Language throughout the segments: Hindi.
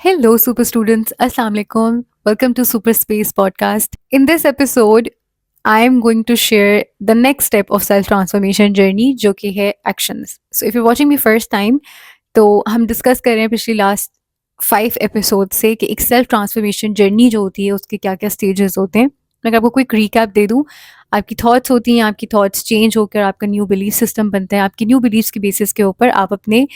Hello, super students. Assalamu alaikum. Welcome to Super Space Podcast. In this episode, I am going to share the next step of self transformation journey, जो कि है actions. So, if you're watching me first time, तो हम डिस्कस कर रहे हैं पिछली लास्ट 5 एपिसोड से कि एक सेल्फ ट्रांसफॉर्मेशन जर्नी जो होती है उसके क्या क्या स्टेजेस होते हैं। मैं अगर आपको क्विक रिकैप दे दूं, आपकी थॉट्स होती हैं, आपकी थॉट्स चेंज होकर आपका न्यू बिलीफ सिस्टम बनता है। आपकी न्यू बिलीफ्स के बेसिस के ऊपर आप अपने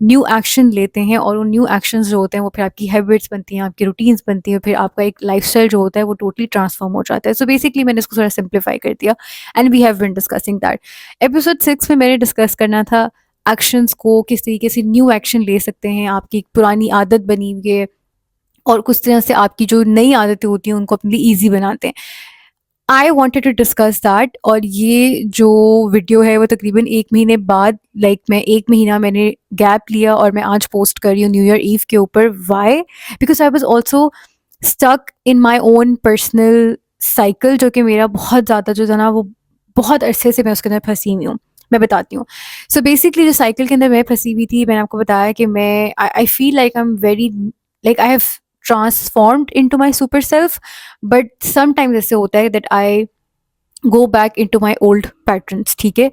न्यू एक्शन लेते हैं और उन न्यू एक्शंस जो होते हैं वो फिर आपकी हैबिट्स बनती हैं, आपकी रूटीन्स बनती हैं, फिर आपका एक लाइफस्टाइल जो होता है वो टोटली ट्रांसफॉर्म हो जाता है। सो बेसिकली मैंने इसको थोड़ा सिंप्लीफाई कर दिया and we have been discussing that. Episode 6 में मैंने डिस्कस करना था एक्शंस को, किस तरीके से न्यू एक्शन ले सकते हैं। आपकी एक पुरानी आदत बनी हुई है और कुछ तरह से आपकी जो नई आदतें होती हैं उनको अपने लिए ईजी बनाते हैं। I wanted to discuss that. और ये जो वीडियो है वो तकरीबन 1 महीने बाद, मैं 1 महीना मैंने गैप लिया और मैं आज पोस्ट कर रही हूँ न्यू ईयर ईव के ऊपर। Why? Because I was also stuck in my own personal cycle, जो कि मेरा बहुत ज़्यादा जो था ना वो बहुत अरसे से मैं उसके अंदर फंसी हुई हूँ। मैं बताती हूँ। सो बेसिकली जो साइकिल के अंदर मैं फंसी हुई थी, मैंने आपको बताया कि मैं I feel like I am very I have transformed into my super self, but sometimes ऐसे होता है that I go back into my old patterns. ठीक है,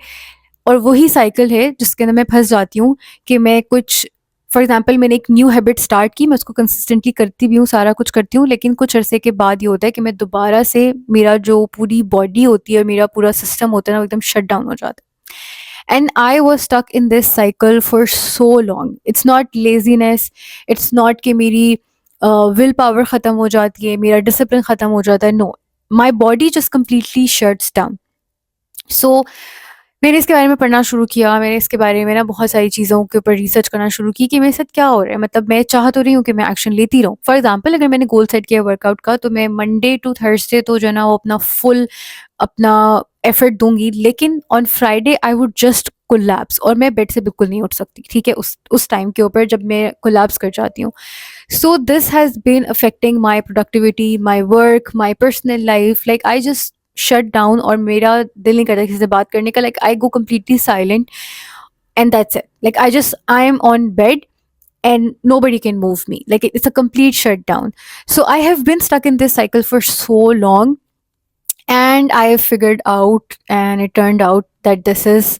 और वही साइकिल है जिसके अंदर मैं फंस जाती हूँ कि मैं कुछ, फॉर एग्जाम्पल मैंने एक न्यू हैबिट स्टार्ट की, मैं उसको कंसिस्टेंटली करती भी हूँ, सारा कुछ करती हूँ, लेकिन कुछ अरसे के बाद ये होता है कि मैं दोबारा से, मेरा जो पूरी बॉडी होती है और मेरा पूरा सिस्टम होता है ना, वो एकदम शट डाउन हो जाता है। And I was stuck in this cycle for so long. It's not laziness, it's not कि मेरी विल पावर ख़त्म हो जाती है, मेरा डिसिप्लिन ख़त्म हो जाता है। No, my body just completely shuts down. So मैंने इसके बारे में पढ़ना शुरू किया, मैंने इसके बारे में ना बहुत सारी चीज़ों के ऊपर रिसर्च करना शुरू की कि मेरे साथ क्या हो रहा है। मतलब मैं चाह तो रही हूँ कि मैं एक्शन लेती रहूँ। फॉर एग्जांपल अगर मैंने गोल सेट किया वर्कआउट का, तो मैं मंडे टू थर्सडे तो जो है ना वो अपना फुल अपना एफर्ट दूंगी, लेकिन on Friday I would just collapse और मैं बेड से बिल्कुल नहीं उठ सकती। ठीक है, उस टाइम के ऊपर जब मैं कोलैप्स कर जाती हूँ। So this has been affecting my productivity, my work, my personal life. I just shut down और मेरा दिल नहीं करता किसी से बात करने का। I go completely silent and that's it. I am on bed and nobody can move me. It's a complete shutdown. So I have been stuck in this cycle for so long, and I have figured out, and it turned out that this is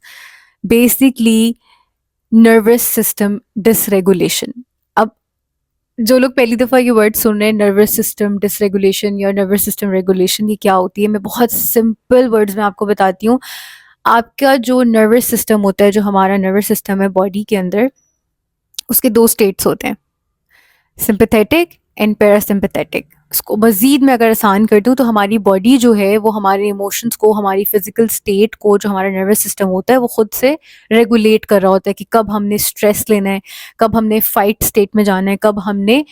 basically nervous system dysregulation. अब जो लोग पहली दफ़ा ये वर्ड सुन रहे हैं, नर्वस सिस्टम डिसरेगुलेशन या नर्वस सिस्टम रेगुलेशन, ये क्या होती है, मैं बहुत सिंपल वर्ड्स में आपको बताती हूँ। आपका जो नर्वस सिस्टम होता है, जो हमारा नर्वस सिस्टम है बॉडी के अंदर, उसके 2 स्टेट्स होते हैं, सिंपैथेटिक एंड पैरासिम्पैथेटिक। उसको मज़ीद मैं अगर आसान कर दूँ तो हमारी बॉडी जो है वो हमारे इमोशंस को, हमारी फिजिकल स्टेट को, जो हमारा नर्वस सिस्टम होता है वो खुद से रेगुलेट कर रहा होता है कि कब हमने स्ट्रेस लेना है, कब हमने फाइट स्टेट में जाना है, कब हमने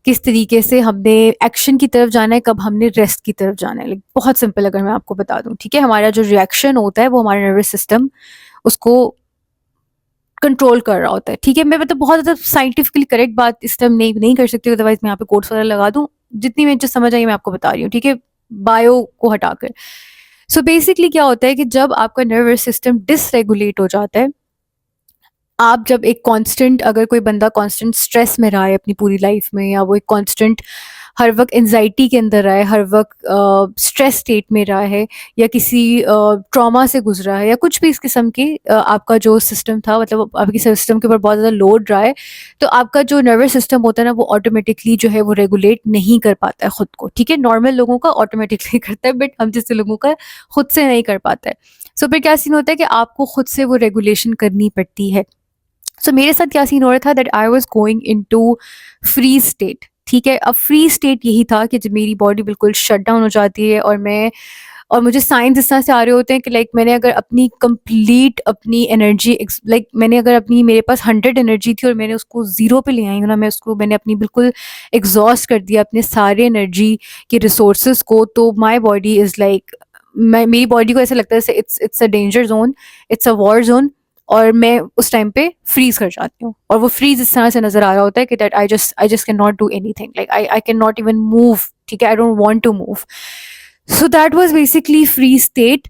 किस तरीके से हमने एक्शन की तरफ जाना है, कब हमने रेस्ट की तरफ जाना है। बहुत सिंपल अगर मैं आपको बता दूँ, ठीक है, हमारा जो रिएक्शन होता है वो हमारा नर्वस सिस्टम उसको कंट्रोल कर रहा होता है। ठीक है, मैं मतलब बहुत ज़्यादा साइंटिफिकली करेक्ट बात इस टाइम नहीं कर सकती, अदरवाइज मैं यहाँ पे कोट्स वगैरह लगा दूँ। जितनी मैं जो समझ आई मैं आपको बता रही हूँ, ठीक है, बायो को हटाकर। सो बेसिकली क्या होता है कि जब आपका नर्वस सिस्टम डिसरेगुलेट हो जाता है, आप जब एक कांस्टेंट, अगर कोई बंदा कांस्टेंट स्ट्रेस में रहा है अपनी पूरी लाइफ में, या वो एक कांस्टेंट हर वक्त एंजाइटी के अंदर रहा है, हर वक्त स्ट्रेस स्टेट में रहा है, या किसी ट्रॉमा से गुजरा है, या कुछ भी इस किस्म की आपका जो सिस्टम था, मतलब आपके सिस्टम के ऊपर बहुत ज़्यादा लोड रहा है, तो आपका जो नर्वस सिस्टम होता है ना वो ऑटोमेटिकली जो है वो रेगुलेट नहीं कर पाता है खुद को। ठीक है, नॉर्मल लोगों का ऑटोमेटिकली करता है, बट हम जैसे लोगों का खुद से नहीं कर पाता है। सो फिर क्या सीन होता है कि आपको खुद से वो रेगुलेशन करनी पड़ती है। सो मेरे साथ क्या सीन हो रहा था, that I was going into freeze state. ठीक है, अब फ्री स्टेट यही था कि जब मेरी बॉडी बिल्कुल शट डाउन हो जाती है और मुझे साइंस इस तरह से आ रहे होते हैं कि मैंने अगर अपनी कंप्लीट अपनी एनर्जी, मैंने अगर अपनी, मेरे पास 100 एनर्जी थी और मैंने उसको 0 पे ले आई हूँ ना, मैंने अपनी बिल्कुल एग्जॉस्ट कर दिया अपने सारे एनर्जी के रिसोर्सेज को, तो माई बॉडी इज़ मेरी बॉडी को ऐसा लगता है it's a danger zone, it's a war zone, और मैं उस टाइम पे फ्रीज कर जाती हूँ। और वो फ्रीज इस तरह से नजर आ रहा होता है कि that I just can not do anything, I can not even move. ठीक है, I don't want to move. So that was basically free state.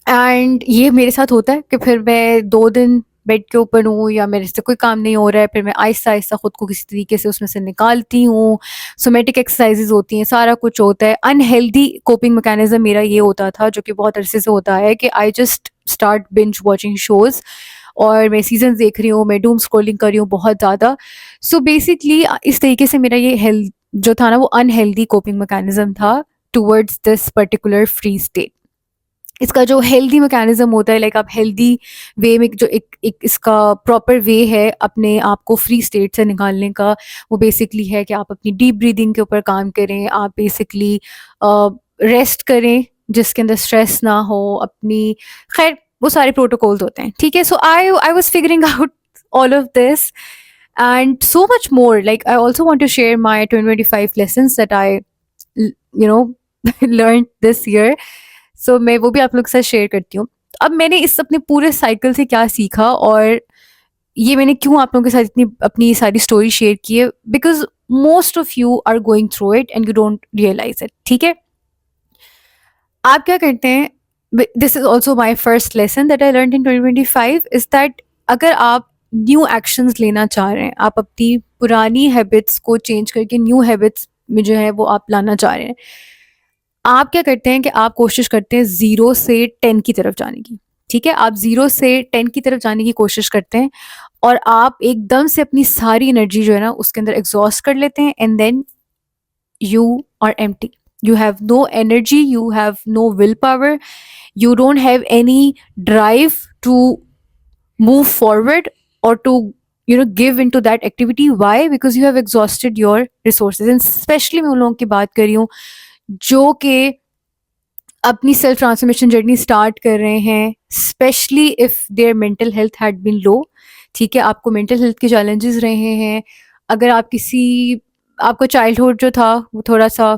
And ये मेरे साथ होता है कि फिर मैं 2 दिन बेड के ऊपर हूँ या मेरे से कोई काम नहीं हो रहा है, फिर मैं आहिस्ता-आहिस्ता खुद को किसी तरीके से उसमें से निकालती हूँ। सोमैटिक एक्सरसाइज़ेज़ होती हैं, सारा कुछ होता है। अनहेल्दी कोपिंग मैकेनिज़्म मेरा ये होता था, जो कि बहुत अरसे से होता है, कि I just start binge watching shows और मैं सीज़न्स देख रही हूँ, मैं डूम स्क्रॉलिंग कर रही हूँ बहुत ज़्यादा। सो बेसिकली इस तरीके से मेरा ये हेल्थ जो था ना, वो अनहेल्दी कोपिंग मैकेनिज़्म था towards this particular free state. इसका जो हेल्दी मैकेनिज़्म होता है, लाइक आप हेल्दी वे में जो एक एक इसका प्रॉपर वे है अपने आप को फ्री स्टेट से निकालने का, वो बेसिकली है कि आप अपनी डीप ब्रीदिंग के ऊपर काम करें, आप बेसिकली रेस्ट करें जिसके अंदर स्ट्रेस ना हो, अपनी खैर वो सारे प्रोटोकॉल्स होते हैं, ठीक है? So I was figuring out all of this and so much more. Like, I also want to share my 2025 lessons that I you know learned this year. सो मैं वो भी आप लोग के साथ शेयर करती हूँ। अब मैंने इस अपने पूरे साइकिल से क्या सीखा और ये मैंने क्यों आप लोगों के साथ इतनी अपनी सारी स्टोरी शेयर की है, because most of you are going through it and you don't realise it, ठीक है? आप क्या करते हैं, this is also my first lesson that I learned in 2025 is that अगर आप न्यू एक्शंस लेना चाह रहे हैं, आप अपनी पुरानी हैबिट्स को चेंज करके न्यू हैबिट्स में जो है वो आप लाना चाह रहे हैं, आप क्या करते हैं कि आप कोशिश करते हैं 0 से 10 की तरफ जाने की, ठीक है? आप 0 से 10 की तरफ जाने की कोशिश करते हैं और आप एकदम से अपनी सारी एनर्जी जो है ना उसके अंदर एग्ज़ॉस्ट कर लेते हैं and then you are empty. You have no energy, you have no willpower, you don't have any drive to move forward or to give into that activity. Why? Because you have exhausted your resources. And especially मैं उन लोगों की बात कर रही हूँ जो कि अपनी सेल्फ ट्रांसफॉर्मेशन जर्नी स्टार्ट कर रहे हैं, specially if their mental health had been low, ठीक है? आपको मेंटल हेल्थ के चैलेंजेस रहे हैं, अगर आप आपका चाइल्डहुड जो था वो थोड़ा-सा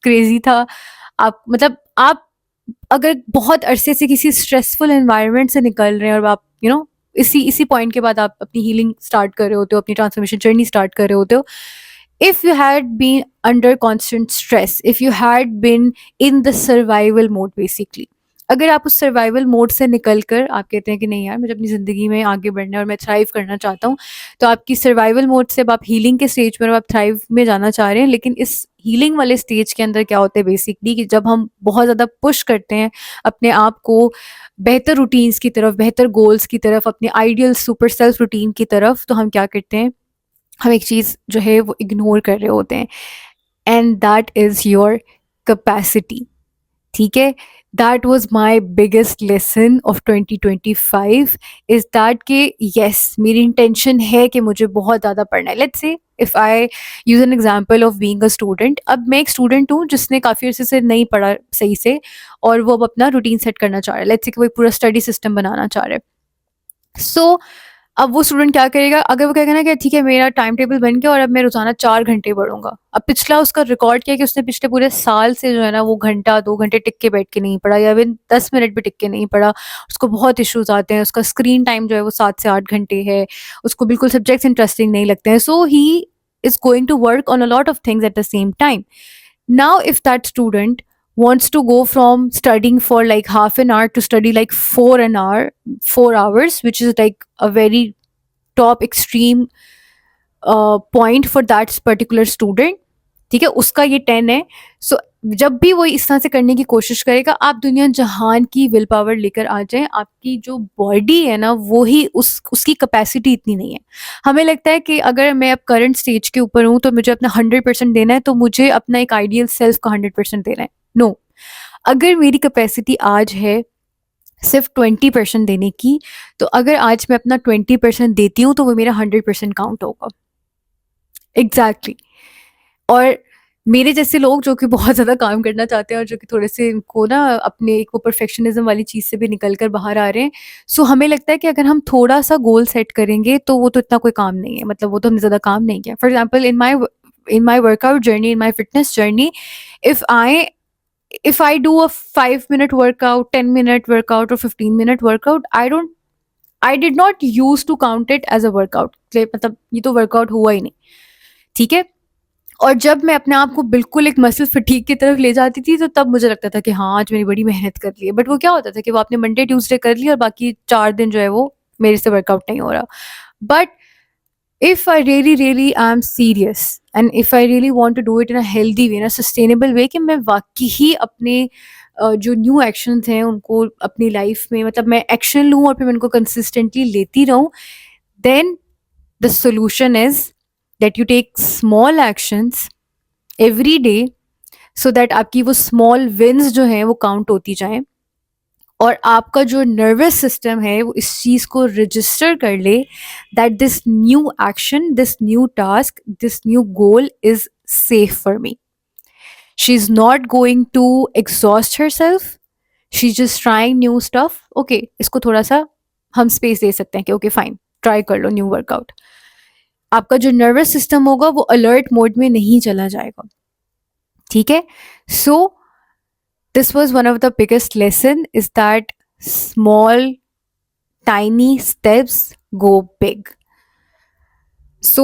क्रेज़ी था, आप मतलब आप अगर बहुत अरसे से किसी स्ट्रेसफुल एनवायरनमेंट से निकल रहे हैं और आप इसी इसी पॉइंट के बाद आप अपनी हीलिंग स्टार्ट कर रहे होते हो, अपनी ट्रांसफॉर्मेशन जर्नी स्टार्ट कर रहे होते हो, if you had been under constant stress, if you had been in the survival mode basically, अगर आप उस सर्वाइवल मोड से निकल कर आप कहते हैं कि नहीं यार मुझे अपनी ज़िंदगी में आगे बढ़ना है और मैं थ्राइव करना चाहता हूँ, तो आपकी सर्वाइवल मोड से अब आप हीलिंग के स्टेज पर आप थ्राइव में जाना चाह रहे हैं। लेकिन इस हीलिंग वाले स्टेज के अंदर क्या होता है बेसिकली कि जब हम बहुत ज़्यादा पुश करते हैं अपने आप को बेहतर रूटीन्स की तरफ, बेहतर गोल्स की तरफ, अपने आइडियल सुपर सेल्फ रूटीन की तरफ, तो हम क्या करते हैं, हम एक चीज़ जो है वो इग्नोर कर रहे होते हैं and that is your capacity, ठीक है? That was my biggest lesson of 2025 is that कि येस मेरी इंटेंशन है कि मुझे बहुत ज़्यादा पढ़ना है। Let's say if I use an example of being a student, अब मैं एक स्टूडेंट हूँ जिसने काफ़ी अर्से से नहीं पढ़ा सही से और वो अब अपना रूटीन सेट करना चाह रहा है। लेट्स से कि वो एक पूरा स्टडी सिस्टम बनाना चाह रहा है। सो अब वो स्टूडेंट क्या करेगा, अगर वो कहेगा ना कि ठीक है मेरा टाइम टेबल बन गया और अब मैं रोज़ाना 4 घंटे पढ़ूँगा। अब पिछला उसका रिकॉर्ड क्या है कि उसने पिछले पूरे साल से जो है ना वो घंटा 2 घंटे टिक के बैठ के नहीं पढ़ा या इवन 10 मिनट भी टिक के नहीं पढ़ा। उसको बहुत इश्यूज़ आते हैं, उसका स्क्रीन टाइम जो है वो 7 से 8 घंटे है, उसको बिल्कुल सब्जेक्ट्स इंटरेस्टिंग नहीं लगते हैं। So he is going to work on a lot of things at the same time. Now if that student wants to go from studying for like half an hour to study like 4 hours, which is like a very top extreme point for that particular student, ठीक है? उसका ये 10 है। सो जब भी वो इस तरह से करने की कोशिश करेगा, आप दुनिया जहान की विल पावर लेकर आ जाएँ, आपकी जो बॉडी है ना वो ही उसकी कैपेसिटी इतनी नहीं है। हमें लगता है कि अगर मैं अब करंट स्टेज के ऊपर हूँ तो मुझे अपना 100% देना है, तो मुझे अपना एक आइडियल सेल्फ का 100% देना है। नो, अगर मेरी कैपेसिटी आज है सिर्फ 20% देने की, तो अगर आज मैं अपना 20% देती हूँ तो वो मेरा 100% काउंट होगा। एग्जैक्टली। और मेरे जैसे लोग जो कि बहुत ज़्यादा काम करना चाहते हैं और जो कि थोड़े से इनको ना अपने एक वो परफेक्शनिज्म वाली चीज़ से भी निकल कर बाहर आ रहे हैं, सो हमें लगता है कि अगर हम थोड़ा सा गोल सेट करेंगे तो वो तो इतना कोई काम नहीं है, मतलब वो तो हमने ज़्यादा काम नहीं किया। For example in my workout journey, in my fitness journey, if I if I do a 5-minute workout, 10-minute workout or 15-minute workout, I did not use to count it as a workout. मतलब ये तो वर्कआउट हुआ ही नहीं, ठीक है? और जब मैं अपने आप को बिल्कुल एक मसल फटीग की तरफ ले जाती थी तो तब मुझे लगता था कि हाँ आज मैंने बड़ी मेहनत कर ली है। बट वो क्या होता था कि वो आपने मंडे ट्यूसडे कर ली और बाकी 4 दिन जो है वो मेरे से वर्कआउट नहीं हो रहा. But if I really am serious and if I really want to do it in a healthy way, in a sustainable way, कि मैं वाकई ही अपने जो न्यू एक्शंस हैं उनको अपनी लाइफ में मतलब मैं एक्शन लूँ और फिर मैं उनको कंसिस्टेंटली लेती रहूँ, then the solution is that you take small actions every day so that आपकी वो small wins जो हैं वो काउंट होती जाएं और आपका जो नर्वस सिस्टम है वो इस चीज़ को रजिस्टर कर ले that this new action, this new task, this new goal is safe for me. She is not going to exhaust herself, she is just trying new stuff. Okay, इसको थोड़ा सा हम स्पेस दे सकते हैं कि ओके फाइन, ट्राई कर लो न्यू वर्कआउट. आपका जो नर्वस सिस्टम होगा वो अलर्ट मोड में नहीं चला जाएगा. ठीक है. सो this was one of the biggest lesson is that small tiny steps go big. So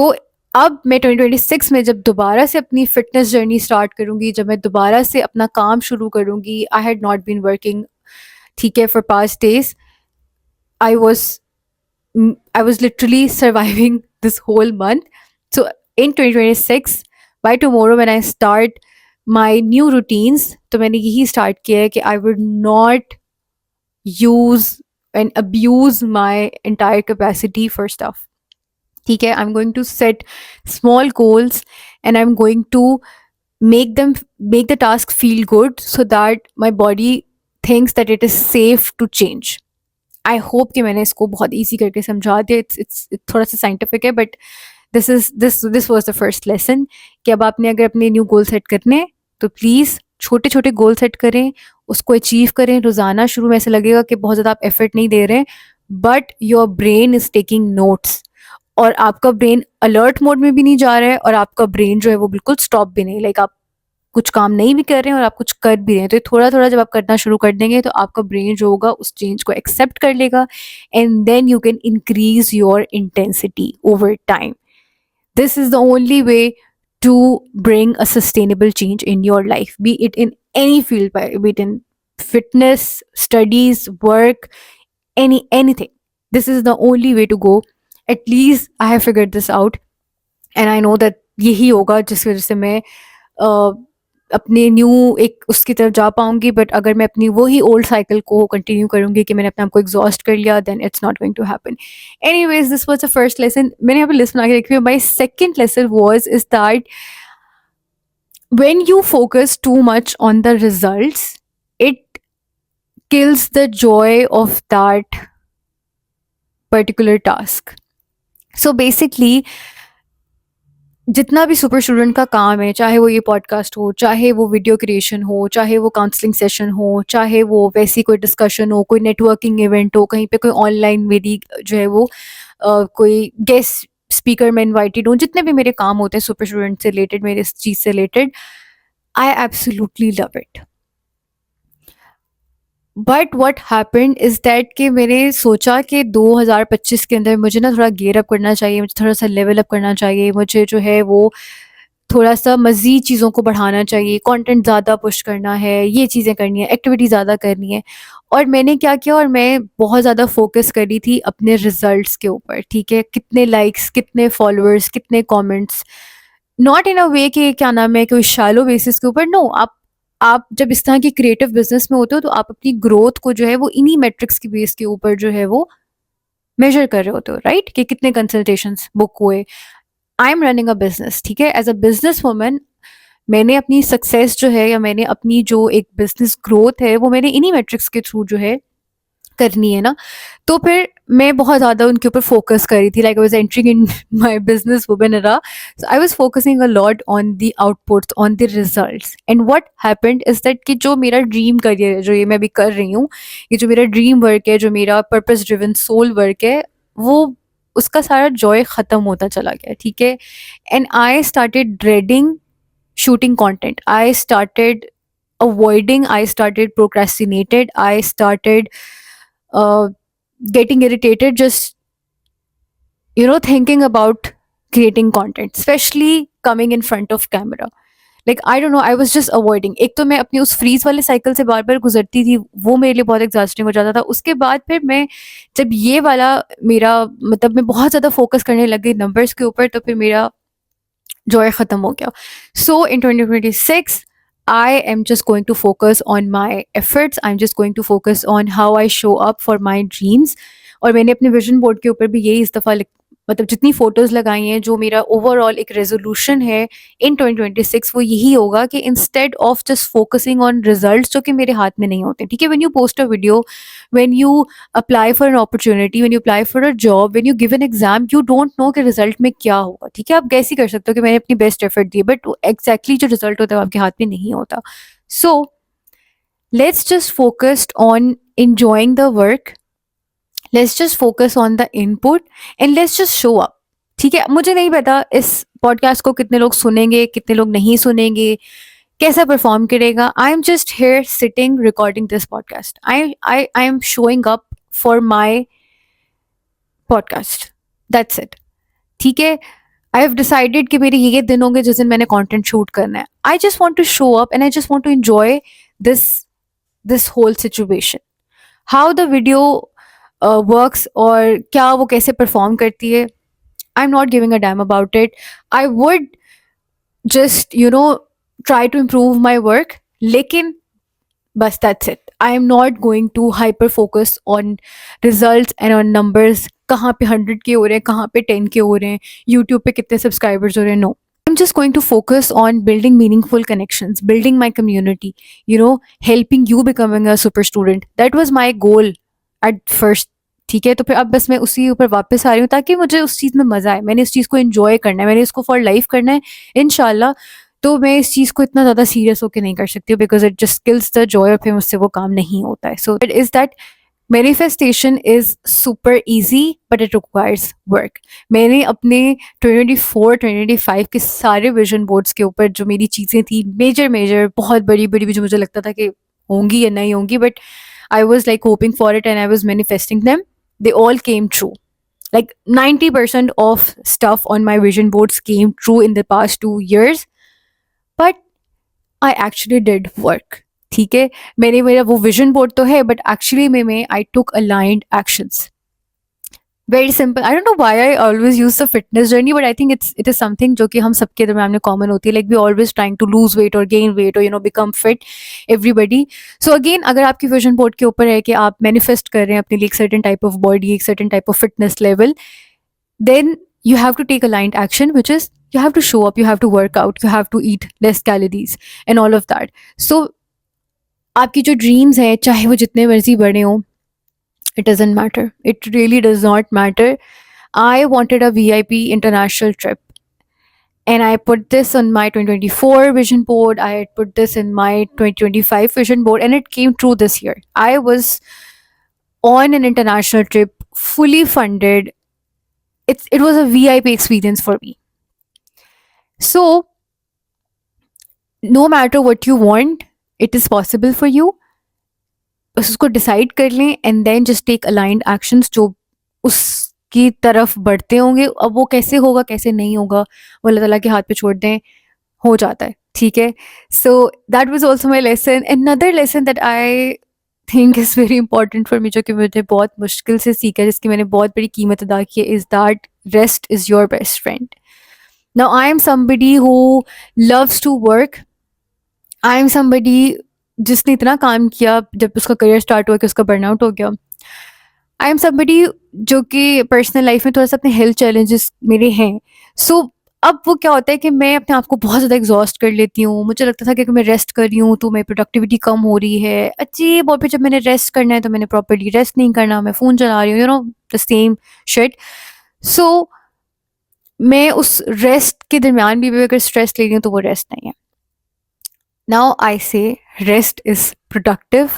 अब मैं 2026 में जब दोबारा से अपनी फिटनेस जर्नी स्टार्ट करूँगी, जब मैं दोबारा से अपना काम शुरू करूँगी, I had not been working, ठीक है, for past days. I was I was literally surviving this whole month. So in 2026, by tomorrow when I start my new routines, तो मैंने यही start किया है कि I would not use and abuse my entire capacity for stuff. ठीक है, I'm going to set small goals and I'm going to make the task feel good so that my body thinks that it is safe to change. I hope कि मैंने इसको बहुत ईजी करके समझा दिया. इट्स थोड़ा सा साइंटिफिक है but this was the first lesson कि अब आपने अगर अपने न्यू गोल सेट करने हैं तो प्लीज़ छोटे छोटे गोल सेट करें, उसको अचीव करें. रोज़ाना शुरू में ऐसा लगेगा कि बहुत ज़्यादा आप एफर्ट नहीं दे रहे हैं, but your brain is taking notes और आपका ब्रेन अलर्ट मोड में भी नहीं जा रहा है और आपका ब्रेन जो है वो बिल्कुल स्टॉप भी नहीं. लाइक आप कुछ काम नहीं भी कर रहे हैं और आप कुछ कर भी रहे हैं, तो थोड़ा थोड़ा जब आप करना शुरू कर देंगे तो आपका ब्रेन जो होगा उस चेंज को एक्सेप्ट कर लेगा and then you can increase your intensity over time. This is the only way to bring a sustainable change in your life, be it in any field, be it in fitness, studies, work, anything. This is the only way to go. At least I have figured this out and I know that यही होगा जिस वजह से मैं अपने न्यू एक उसकी तरफ जा पाऊंगी. बट अगर मैं अपनी वही ओल्ड साइकिल को कंटिन्यू करूंगी कि मैंने अपने आप को एग्जॉस्ट कर लिया, then it's not going to happen. Anyways, this was the first lesson. मैंने यहाँ पे लिस्ट बना के रखी हुई. My second lesson was is that when you focus too much on the results, it kills the joy of that particular task. So basically, जितना भी सुपर स्टूडेंट का काम है, चाहे वो ये पॉडकास्ट हो, चाहे वो वीडियो क्रिएशन हो, चाहे वो काउंसलिंग सेशन हो, चाहे वो वैसी कोई डिस्कशन हो, कोई नेटवर्किंग इवेंट हो, कहीं पे कोई ऑनलाइन मेरी जो है वो कोई गेस्ट स्पीकर में इन्वाइटेड हूँ, जितने भी मेरे काम होते हैं सुपर स्टूडेंट से रिलेटेड, मेरे इस चीज़ से related, I absolutely love it. But what happened is that कि मैंने सोचा कि 2025 के अंदर मुझे ना थोड़ा गेयर अप करना चाहिए, मुझे थोड़ा सा लेवल अप करना चाहिए, मुझे जो है वो थोड़ा सा मज़ीद चीज़ों को बढ़ाना चाहिए, कंटेंट ज़्यादा पुश करना है, ये चीज़ें करनी है, एक्टिविटी ज़्यादा करनी है. और मैंने क्या किया, और मैं बहुत ज़्यादा फोकस करी थी अपने रिजल्ट्स के ऊपर. ठीक है, कितने लाइक्स, कितने फॉलोअर्स, कितने कमेंट्स, नॉट इन अ वे कि क्या नाम है कोई शैलो बेसिस के ऊपर. नो, आप जब इस तरह की क्रिएटिव बिजनेस में होते हो तो आप अपनी ग्रोथ को जो है वो इन्हीं मेट्रिक्स की बेस के ऊपर जो है वो मेजर कर रहे होते हो, राइट? कि कितने कंसल्टेशंस बुक हुए. I am running a business, ठीक है, एज अ बिजनेस वुमन मैंने अपनी सक्सेस जो है या मैंने अपनी जो एक बिजनेस ग्रोथ है वो मैंने इन्हीं मेट्रिक्स के थ्रू जो है करनी है ना. तो फिर मैं बहुत ज़्यादा उनके ऊपर फोकस कर रही थी. Like I was entering in my business woman era, so I was focusing a lot on the outputs, on the results. And what happened is that कि जो मेरा ड्रीम करियर है, जो ये मैं अभी कर रही हूँ, ये जो मेरा ड्रीम वर्क है, जो मेरा पर्पस ड्रिवन सोल वर्क है, वो उसका सारा जॉय ख़त्म होता चला गया. ठीक है. And I started dreading shooting content. I started avoiding, I started procrastinated, I started uh, getting irritated just thinking about creating content, especially coming in front of camera. Like I don't no, I was just avoiding. एक तो मैं अपनी उस फ्रीज वाले साइकिल से बार बार गुजरती थी, वो मेरे लिए बहुत एग्जॉस्टिंग हो जाता था। उसके बाद फिर मैं जब ये वाला मेरा मतलब मैं बहुत ज़्यादा फोकस करने लग गई नंबर्स के ऊपर, तो फिर मेरा जॉय ख़त्म हो गया। सो इन 2026 I am just going to focus on my efforts. I'm just going to focus on how I show up for my dreams. और मैंने अपने विजन बोर्ड के ऊपर भी यही इस दफ़ा मतलब जितनी फ़ोटोज़ लगाई हैं, जो मेरा ओवरऑल एक रेज़ोल्यूशन है इन 2026, वो यही होगा कि instead of just focusing on results जो कि मेरे हाथ में नहीं होते, ठीक है? When you post a video, when you apply for an opportunity, when you apply for a job, when you give an exam, you don't know कि रिजल्ट में क्या होगा, ठीक है? आप गैस ही कर सकते हो कि मैंने अपनी best effort the, but exactly जो रिजल्ट होता है वो आपके हाथ में नहीं होता। So let's just focused on enjoying the work. Let's just focus on the input and let's just show up. ठीक है? मुझे नहीं पता इस पॉडकास्ट को कितने लोग सुनेंगे, कितने लोग नहीं सुनेंगे, कैसा परफॉर्म करेगा। I am just here sitting recording this podcast. I am showing up for my podcast, that's it. ठीक है? आई हैव डिसाइडेड कि मेरे ये दिन होंगे जिस दिन मैंने कंटेंट शूट करना है। I just want to show up and I just want to enjoy this whole situation. How the video works और क्या वो कैसे परफॉर्म करती है, I am not giving a damn about it. I would just try to improve my work, लेकिन बस that's it. I am not going to hyper focus on results and on numbers. कहाँ पे 100 के हो रहे हैं, कहाँ पे 10 के हो रहे हैं, यूट्यूब पे कितने सब्सक्राइबर्स हो रहे हैं, no. I'm just going to focus on building meaningful connections, building my community, helping you becoming a super student. That was my goal at first. ठीक है? तो फिर अब बस मैं उसी ऊपर वापस आ रही हूँ ताकि मुझे उस चीज़ में मज़ा आए। मैंने इस चीज़ को एंजॉय करना है, मैंने इसको फॉर लाइफ करना है इंशाल्लाह। तो मैं इस चीज़ को इतना ज़्यादा सीरियस होकर नहीं कर सकती हूँ, because it just kills the Joy और फिर मुझसे वो काम नहीं होता है। So it is that manifestation is super easy but it requires work. मैंने अपने 2024 2025 के सारे विजन बोर्ड्स के ऊपर जो मेरी चीज़ें थी, मेजर बहुत बड़ी बड़ी भी, जो मुझे लगता था कि होंगी या नहीं होंगी, but I was like hoping for it and I was manifesting them, they all came true. Like 90% of stuff on my vision boards came true in the past 2 years, but I actually did work. ठीक है? मैंने मेरा वो विजन बोर्ड तो है, बट एक्चुअली में I took aligned actions. Very simple. I don't know why I always use the fitness journey, but I think it is something जो कि हम सबके दरम्यान में कॉमन होती है. Like we always trying to lose weight और गेन वेट और become fit, everybody. So again, अगर आपकी विजन बोर्ड के ऊपर है कि आप मैनिफेस्ट कर रहे हैं अपने लिए एक सर्टेन टाइप ऑफ बॉडी, एक certain type of fitness level, then you have to take aligned action, which is you have to show up, you have to work out, you have to eat less calories and all of that. So आपकी जो ड्रीम्स हैं, चाहे वो जितने मर्जी बड़े हों, it doesn't matter. It really does not matter. I wanted a VIP international trip, and I put this on my 2024 vision board. I had put this in my 2025 vision board, and it came true this year. I was on an international trip, fully funded. It was a VIP experience for me. So no matter what you want, it is possible for you. बस उसको डिसाइड कर लें and then just take aligned actions जो उसकी तरफ बढ़ते होंगे. अब वो कैसे होगा कैसे नहीं होगा वो अल्लाह ताला के हाथ पे छोड़ दें, हो जाता है. ठीक है? सो that was also my lesson. Another lesson that I think is very important for me, जो कि मुझे बहुत मुश्किल से सीखा, जिसकी मैंने बहुत बड़ी कीमत अदा की है, is that rest is your best friend. Now I am somebody who loves to work. I am somebody जिसने इतना काम किया जब उसका करियर स्टार्ट हुआ कि उसका बर्नआउट हो गया. आई एम समबडी जो कि पर्सनल लाइफ में थोड़ा सा अपने हेल्थ चैलेंजेस मेरे हैं. सो अब वो क्या होता है कि मैं अपने आप को बहुत ज़्यादा एग्जॉस्ट कर लेती हूँ. मुझे लगता था कि अगर मैं रेस्ट कर रही हूँ तो मेरी प्रोडक्टिविटी कम हो रही है, अजीब. और फिर जब मैंने रेस्ट करना है तो मैंने प्रॉपरली रेस्ट नहीं करना, मैं फ़ोन चला रही हूँ, द सेम शिट. सो मैं उस रेस्ट के दरमियान भी अगर स्ट्रेस ले रही हूँ तो वो रेस्ट नहीं है. नाउ आई से रेस्ट इज़ प्रोडक्टिव.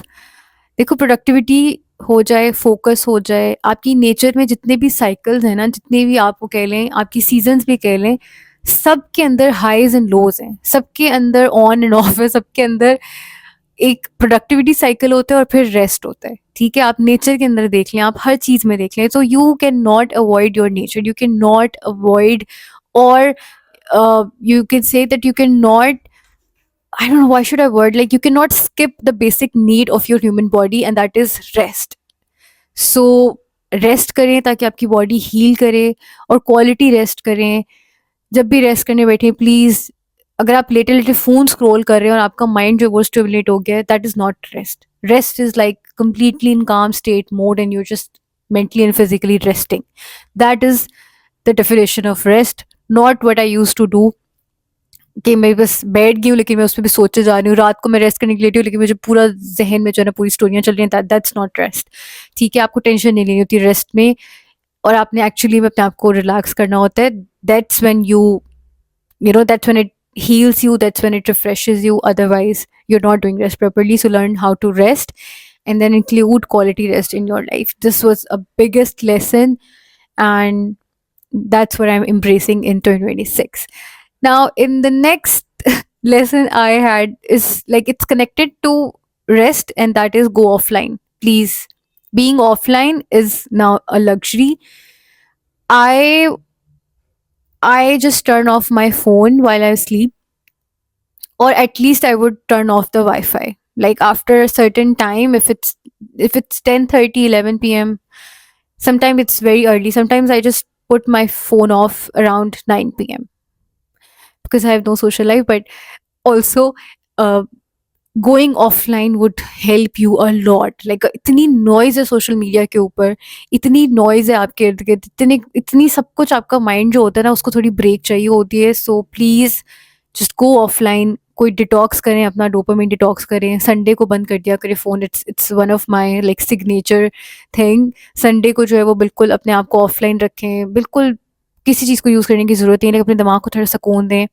देखो, प्रोडक्टिविटी हो जाए, फोकस हो जाए, आपकी नेचर में जितने भी साइकिल्स हैं ना, जितने भी आप वो कह लें, आपकी सीजन्स भी कह लें, सबके अंदर हाईज एंड लोज हैं, सबके अंदर ऑन एंड ऑफ है, सबके अंदर एक प्रोडक्टिविटी साइकिल होता है और फिर रेस्ट होता है. ठीक है? आप नेचर के अंदर देख लें, आप हर चीज़ में देख लें. So you can not avoid your nature, you can not avoid, और you can say that you cannot I don't know why should I word, like you cannot skip the basic need of your human body, and that is rest. So rest करें ताकि आपकी बॉडी हील करे, और क्वालिटी रेस्ट करें. जब भी रेस्ट करने बैठे प्लीज़, अगर आप लेटे लेटे फ़ोन स्क्रॉल कर रहे हो और आपका माइंड जो है वो स्टिमुलेट हो गया है, that is not rest. Rest is like completely in calm state mode and you're just mentally and physically resting. That is the definition of rest, not what I used to do कि मैं बस बैठ गई हूँ लेकिन मैं उसमें भी सोचे जा रही हूँ. रात को मैं रेस्ट करने के लिए लेटी हूँ लेकिन मुझे पूरा ज़हन में जो है ना पूरी स्टोरियाँ चल रही हैं. That's not rest. ठीक है, आपको टेंशन नहीं लेनी होती रेस्ट में, और आपने एक्चुअली में अपने आप को रिलैक्स करना होता है. That's when you know that's when it heals you, that's when it refreshes you. Otherwise you're not doing rest properly. So learn how to rest and then include quality rest in your life. This was a biggest lesson, and that's what I'm embracing in 2026. Now, in the next lesson I had is like it's connected to rest, and that is go offline. Please, being offline is now a luxury. I I just turn off my phone while I sleep, or at least I would turn off the Wi-Fi. Like after a certain time, if it's 10:30, 11 p.m. Sometimes it's very early. Sometimes I just put my phone off around 9 p.m. because I have no social life. But also, uh, going offline would help you a lot. Like इतनी noise है social media के ऊपर, इतनी noise है आपके इर्द गिर्द, इतनी सब कुछ आपका mind जो होता है ना उसको थोड़ी break चाहिए होती है. So please just go offline. कोई डिटॉक्स करें, अपना डोपामिन डिटॉक्स करें. संडे को बंद कर दिया करें phone. It's one of my like signature thing. Sunday को जो है वो बिल्कुल अपने आप को ऑफलाइन रखें. बिल्कुल किसी चीज़ को यूज़ करने की ज़रूरत नहीं है, लेकिन अपने दिमाग को थोड़ा सुकून दें.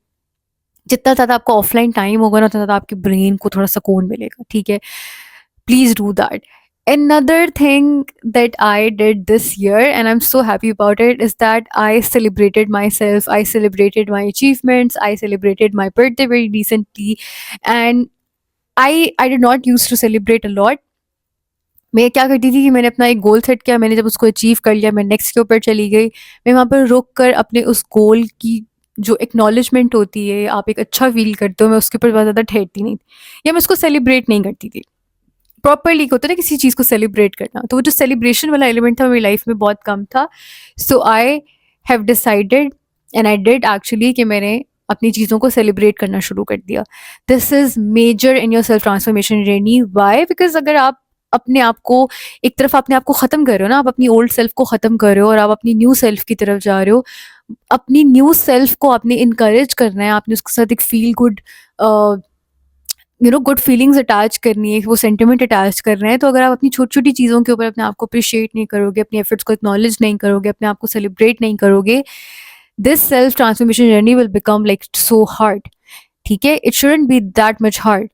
जितना ज़्यादा आपका ऑफलाइन टाइम होगा ना, उतना ज़्यादा आपके ब्रेन को थोड़ा सुकून मिलेगा. ठीक है, please do that. Another thing that I did this year, and I'm so happy about it, is that I celebrated myself. I celebrated my achievements. I celebrated my birthday very recently, and I did not used to celebrate a lot. मैं क्या करती थी कि मैंने अपना एक गोल सेट किया, मैंने जब उसको अचीव कर लिया, मैं नेक्स्ट के ऊपर चली गई. मैं वहाँ पर रुक कर अपने उस गोल की जो एक्नॉलेजमेंट होती है, आप एक अच्छा फ़ील करते हो, मैं उसके ऊपर बहुत ज़्यादा ठहरती नहीं थी, या मैं उसको सेलिब्रेट नहीं करती थी. प्रॉपरली होता है ना किसी चीज़ को सेलिब्रेट करना, तो वो जो सेलिब्रेशन वाला एलिमेंट था मेरी लाइफ में बहुत कम था. So I have decided and I did actually कि मैंने अपनी चीज़ों को सेलिब्रेट करना शुरू कर दिया. This is major in your self transformation journey. Why? Because अगर आप अपने आप को एक तरफ अपने आप को ख़त्म कर रहे हो ना, आप अपनी ओल्ड सेल्फ को ख़त्म कर रहे हो और आप अपनी न्यू सेल्फ की तरफ जा रहे हो. अपनी न्यू सेल्फ को आपने इनकरेज करना है, आपने उसके साथ एक feel good good feelings attach करनी है, वो सेंटिमेंट अटैच कर रहे हैं. तो अगर आप अपनी छोटी छोटी चीज़ों के ऊपर अपने आप को अप्रिशिएट नहीं करोगे, अपनी एफर्ट्स को एक्नॉलेज नहीं करोगे, अपने आप को सेलिब्रेट नहीं करोगे, this self transformation journey will become like so hard. ठीक है, it shouldn't be that much hard,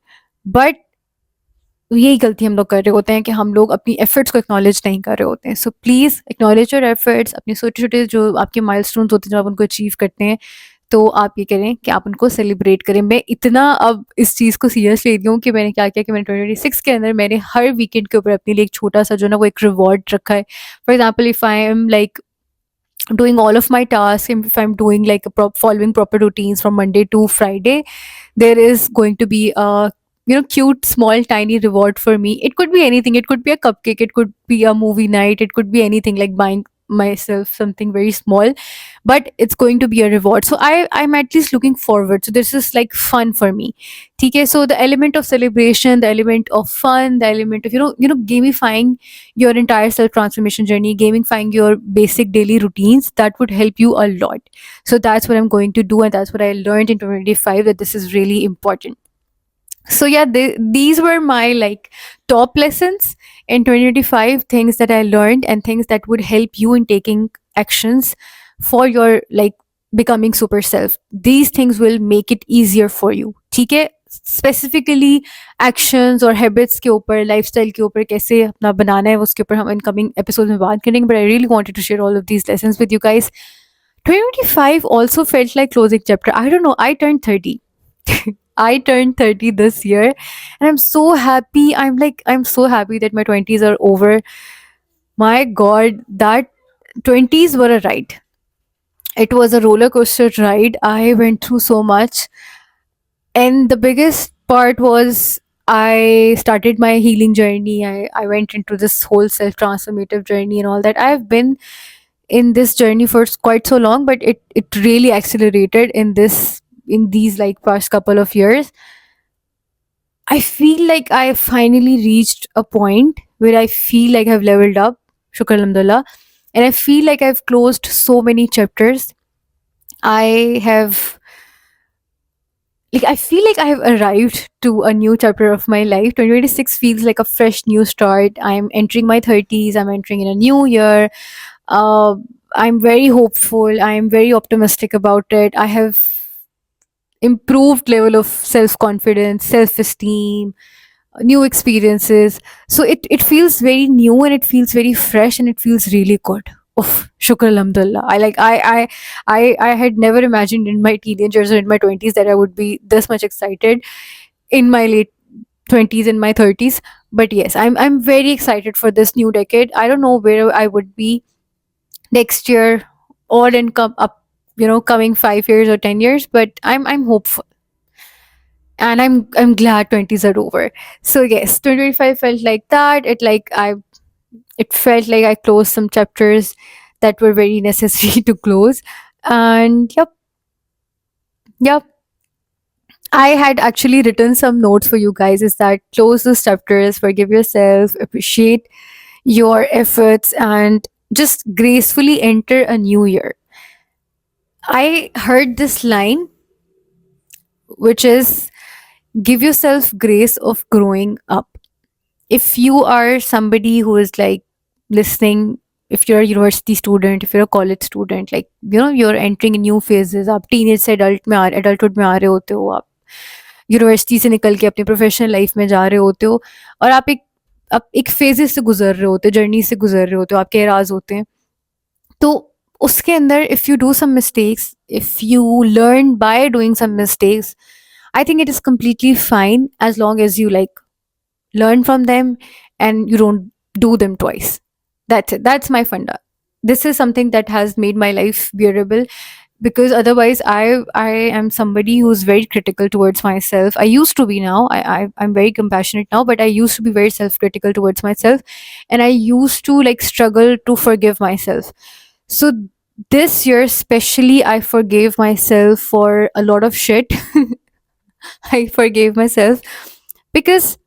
but यही गलती हम लोग कर रहे होते हैं कि हम लोग अपनी एफर्ट्स को एक्नॉलेज नहीं कर रहे होते हैं. So please acknowledge your efforts. अपने छोटे छोटे जो आपके माइलस्टोन्स होते हैं, जब आप उनको अचीव करते हैं, तो आप ये करें कि आप उनको सेलिब्रेट करें. मैं इतना अब इस चीज़ को सीरियस ले रही हूँ कि मैंने क्या किया कि मैंने 2026 के अंदर मैंने हर वीकेंड के ऊपर अपने लिए एक छोटा सा जो ना वो एक रिवॉर्ड रखा है. For example, if I am like doing all of my tasks, if I'm doing like following proper routines from Monday to Friday, there is going to be a cute small tiny reward for me. It could be anything. It could be a cupcake, it could be a movie night, it could be anything, like buying myself something very small, but it's going to be a reward. So I'm at least looking forward. So this is like fun for me. Okay, so the element of celebration, the element of fun, the element of gamifying your entire self transformation journey, gamifying your basic daily routines, that would help you a lot. So that's what I'm going to do, and that's what I learned in 2025, that this is really important. So yeah, these were my like top lessons in 2025, things that I learned and things that would help you in taking actions for your like becoming super self. These things will make it easier for you. ठीक है, स्पेसिफिकली एक्शंस और हैबिट्स के ऊपर, लाइफस्टाइल के ऊपर कैसे अपना बनाना है, उसके ऊपर हम इन कमिंग एपिसोड में बात करेंगे. But I really wanted to share all of these lessons with you guys. 2025 also felt like closing chapter. I don't know, I turned 30. I turned 30 this year, and I'm so happy. I'm so happy that my 20s are over. My god, that 20s were a ride. It was a roller coaster ride. I went through so much, and the biggest part was I started my healing journey. I went into this whole self transformative journey and all that. I've been in this journey for quite so long, but it really accelerated in these like past couple of years. I feel like I finally reached a point where I feel like I've leveled up, shukr alhamdulillah, and I feel like I've closed so many chapters. I have like I feel like I have arrived to a new chapter of my life. 2026 feels like a fresh new start. I'm entering my 30s. I'm entering in a new year. Uh, I'm very hopeful. I'm very optimistic about it. I have improved level of self confidence, self esteem, new experiences. So it feels very new and it feels very fresh and it feels really good. Of shukr alhamdulillah. I had never imagined in my teenagers or in my 20s that I would be this much excited in my late 20s and my 30s. But yes, I'm very excited for this new decade. I don't know where I would be next year or in come up, coming 5 years or 10 years, but I'm hopeful and I'm glad 20s are over. So yes, 2025 felt like that. It felt like I closed some chapters that were very necessary to close. And yep, I had actually written some notes for you guys. Is that close those chapters, forgive yourself, appreciate your efforts, and just gracefully enter a new year. I heard this line, which is give yourself grace of growing up. If you are somebody who is like listening, if you're a university student, if you're a college student, like you're entering new phases, आप teenage से adulthood में आ रहे होते हो, आप यूनिवर्सिटी से निकल के अपनी प्रोफेशनल लाइफ में जा रहे होते हो और आप एक फेजेस से गुजर रहे होते हो, जर्नी से गुजर रहे होते हो, आपके एराज होते हैं. तो उसके अंदर if you do some mistakes, if you learn by doing some mistakes, I think it is completely fine as long as you like learn from them and you don't do them twice. That's it. That's my funda. This is something that has made my life bearable because otherwise I am somebody who's very critical towards myself. I used to be now. I'm very compassionate now, but I used to be very self-critical towards myself and I used to like struggle to forgive myself. So this year especially I forgave myself for a lot of shit. I forgave myself because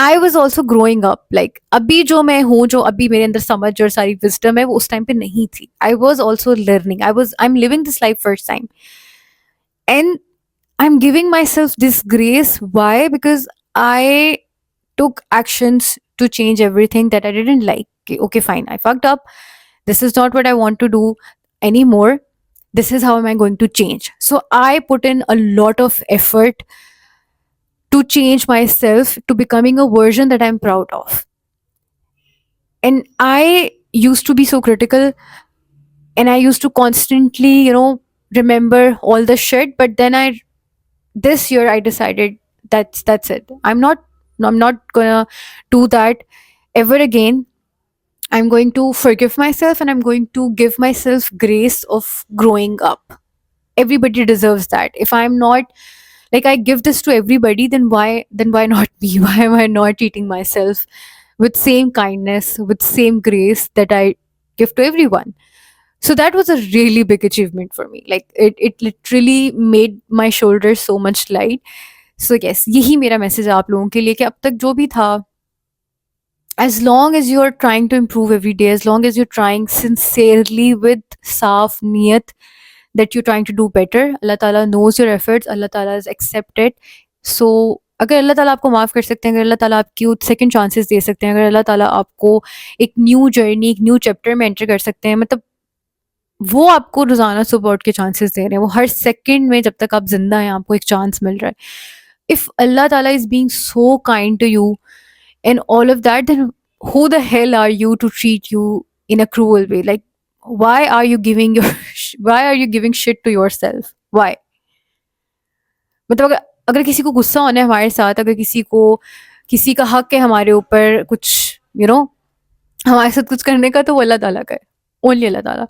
I was also growing up. Like अभी जो मैं हूँ, जो अभी मेरे अंदर समझ और सारी wisdom है, वो उस time पे नहीं थी. I was also learning. I'm living this life first time, and I'm giving myself this grace. Why? Because I took actions to change everything that I didn't like. Okay, fine. I fucked up. This is not what I want to do anymore. This is how am I going to change. So I put in a lot of effort to change myself to becoming a version that I'm proud of. And I used to be so critical and I used to constantly, remember all the shit. But then this year I decided that's it. I'm not gonna do that ever again. I'm going to forgive myself and I'm going to give myself grace of growing up. Everybody deserves that. If I'm not like I give this to everybody, then why not me? Why am I not treating myself with same kindness, with same grace that I give to everyone? So that was a really big achievement for me. Like it literally made my shoulders so much light. So yes, यही मेरा मैसेज है आप लोगों के लिए कि अब तक जो भी था, as long as you are trying to improve every day, as long as you're trying sincerely with साफ नियत that you're trying to do better, Allah Ta'ala knows your efforts, Allah Ta'ala has accepted. So अगर अल्लाह ताला आपको माफ़ कर सकते हैं, अगर अल्लाह ताला आपको सेकंड चांसेस दे सकते हैं, अगर अल्लाह ताला आपको एक न्यू जर्नी, एक न्यू चैप्टर में एंटर कर सकते हैं, मतलब वो आपको रोज़ाना सुबह उठ के चांसेस दे रहे हैं. वो हर सेकंड में जब तक आप ज़िंदा हैं, आपको एक चांस मिल रहा है. If Allah Ta'ala is being so kind to you and all of that, then who the hell are you to treat you in a cruel way? Like, why are you giving your why are you giving shit to yourself? Why? मतलब अगर किसी को गुस्सा होना है हमारे साथ, अगर किसी का हक है हमारे ऊपर कुछ हमारे साथ कुछ करने का, तो वो अल्लाह ताला का है, ओनली अल्लाह ताला.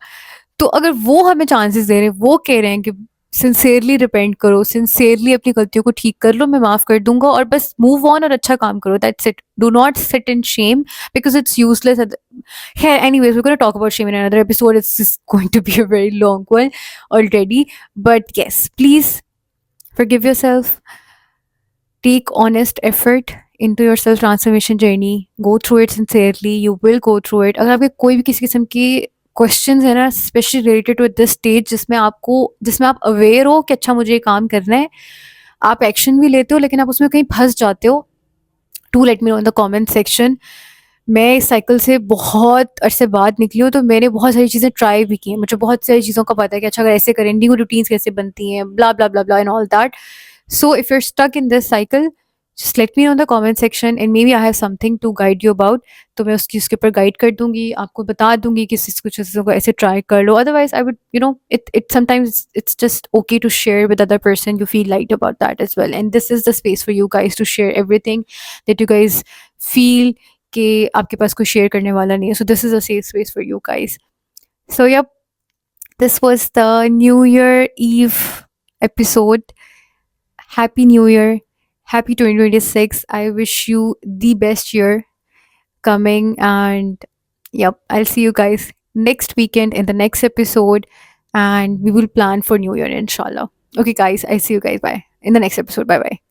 तो अगर वो हमें चांसेस दे रहे हैं, वो कह रहे हैं कि सिंसियरली रिपेंट करो, सिंसियरली अपनी गलतियों को ठीक कर लो, मैं माफ़ कर दूँगा और बस मूव ऑन और अच्छा काम करो, that's it. Do not sit in shame because it's useless at here. Anyways, we're going to talk about shame in another episode. It's just going to be a very long one already. But yes, please forgive yourself. Take honest effort into your self transformation journey. Go through it sincerely. You will go through it. अगर आपके कोई भी किसी किस्म की क्वेश्चंस है ना, specially related to this stage जिसमें आप अवेयर हो कि अच्छा मुझे ये काम करना है, आप एक्शन भी लेते हो लेकिन आप उसमें कहीं फंस जाते हो, to let me know in the comment section. मैं इस साइकिल से बहुत अरसे बाद निकली हूँ, तो मैंने बहुत सारी चीज़ें ट्राई भी की हैं। मुझे बहुत सारी चीज़ों का पता है कि अच्छा अगर ऐसे करें, न्यू रूटीन्स कैसे बनती हैं, blah blah blah blah and all that. So if you're stuck in this cycle, just let me know in the comment section and maybe I have something to guide you about. तो मैं उसकी उसके ऊपर गाइड कर दूंगी, आपको बता दूंगी कि कुछ चीज़ों को ऐसे ट्राई कर लो। Otherwise, I would, it sometimes it's just okay to share with other person. You feel light about that as well. And this is the space for you guys to share everything that you guys feel कि आपके पास कोई शेयर करने वाला नहीं है. So this is a safe space for you guys. So yep, this was the New Year Eve episode. Happy New Year. Happy 2026. I wish you the best year coming. And yep, I'll see you guys next weekend in the next episode. And we will plan for New Year, inshallah. Okay, guys, I see you guys. Bye. In the next episode. Bye bye.